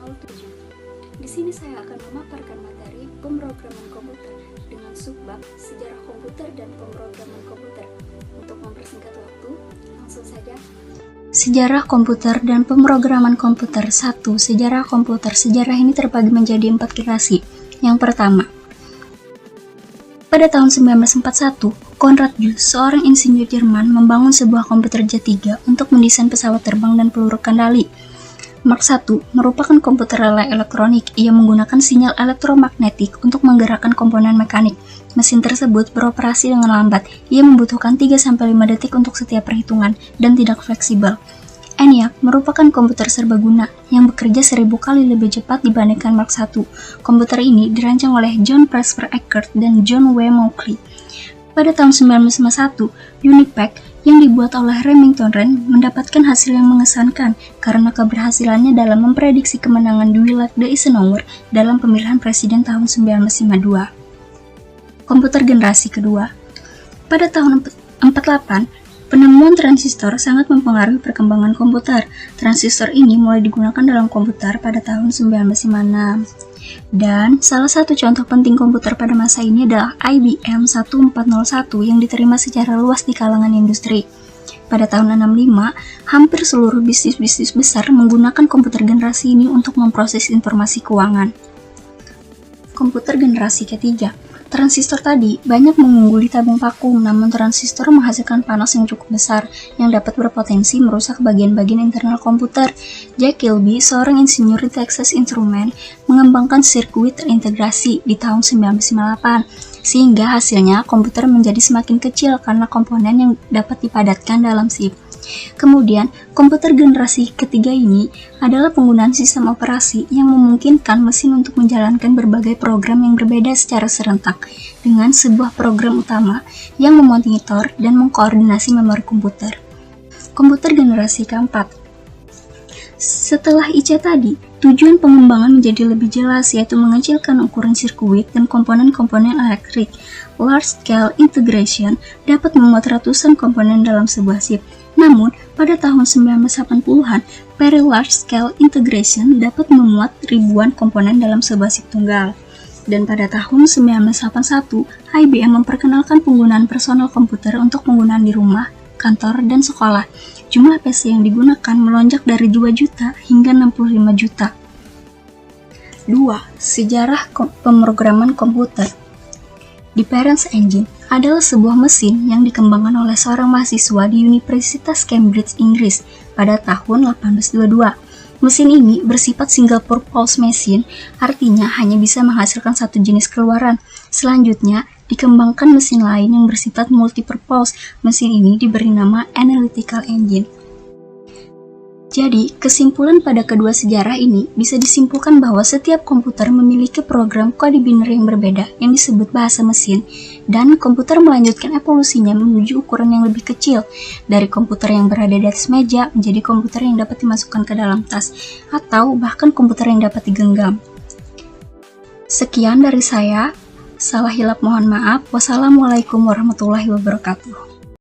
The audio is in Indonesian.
07. Di sini saya akan memaparkan materi pemrograman komputer dengan subbab sejarah komputer dan pemrograman komputer. Untuk mempersingkat waktu, langsung saja. Sejarah komputer dan pemrograman komputer. 1. Sejarah komputer. Sejarah ini terbagi menjadi 4 generasi. Yang pertama, pada tahun 1941, Konrad Zuse, seorang insinyur Jerman, membangun sebuah komputer jet 3 untuk mendesain pesawat terbang dan peluru kendali. Mark I merupakan komputer relay elektronik. Ia menggunakan sinyal elektromagnetik untuk menggerakkan komponen mekanik. Mesin tersebut beroperasi dengan lambat. Ia membutuhkan 3-5 detik untuk setiap perhitungan dan tidak fleksibel. ENIAC merupakan komputer serbaguna yang bekerja 1000 kali lebih cepat dibandingkan Mark I. Komputer ini dirancang oleh John Presper Eckert dan John W. Mauchly. Pada tahun 1951, Unipac yang dibuat oleh Remington Rand mendapatkan hasil yang mengesankan karena keberhasilannya dalam memprediksi kemenangan Dwight D. Eisenhower dalam pemilihan presiden tahun 1952. Komputer generasi kedua. Pada tahun 1948, penemuan transistor sangat mempengaruhi perkembangan komputer. Transistor ini mulai digunakan dalam komputer pada tahun 1956. Dan salah satu contoh penting komputer pada masa ini adalah IBM 1401 yang diterima secara luas di kalangan industri. Pada tahun 65, hampir seluruh bisnis-bisnis besar menggunakan komputer generasi ini untuk memproses informasi keuangan. Komputer generasi ketiga. Transistor tadi banyak mengungguli tabung vakum, namun transistor menghasilkan panas yang cukup besar yang dapat berpotensi merusak bagian-bagian internal komputer. Jack Kilby, seorang insinyur di Texas Instruments, mengembangkan sirkuit terintegrasi di tahun 1998, sehingga hasilnya komputer menjadi semakin kecil karena komponen yang dapat dipadatkan dalam chip. Kemudian, komputer generasi ketiga ini adalah penggunaan sistem operasi yang memungkinkan mesin untuk menjalankan berbagai program yang berbeda secara serentak dengan sebuah program utama yang memonitor dan mengkoordinasi memori komputer. Komputer generasi keempat. Setelah IC tadi, tujuan pengembangan menjadi lebih jelas, yaitu mengecilkan ukuran sirkuit dan komponen-komponen elektrik. Large-scale integration dapat memuat ratusan komponen dalam sebuah chip. Namun, pada tahun 1980-an, Very Large Scale Integration dapat memuat ribuan komponen dalam sebuah chip tunggal. Dan pada tahun 1981, IBM memperkenalkan penggunaan personal komputer untuk penggunaan di rumah, kantor, dan sekolah. Jumlah PC yang digunakan melonjak dari 2 juta hingga 65 juta. 2. Sejarah pemrograman komputer. Difference Engine adalah sebuah mesin yang dikembangkan oleh seorang mahasiswa di Universitas Cambridge, Inggris pada tahun 1822. Mesin ini bersifat single purpose machine, artinya hanya bisa menghasilkan satu jenis keluaran. Selanjutnya, dikembangkan mesin lain yang bersifat multi-purpose. Mesin ini diberi nama Analytical Engine. Jadi, kesimpulan pada kedua sejarah ini bisa disimpulkan bahwa setiap komputer memiliki program kode binary yang berbeda yang disebut bahasa mesin, dan komputer melanjutkan evolusinya menuju ukuran yang lebih kecil, dari komputer yang berada di atas meja menjadi komputer yang dapat dimasukkan ke dalam tas, atau bahkan komputer yang dapat digenggam. Sekian dari saya, salah hilap mohon maaf. Wassalamualaikum warahmatullahi wabarakatuh.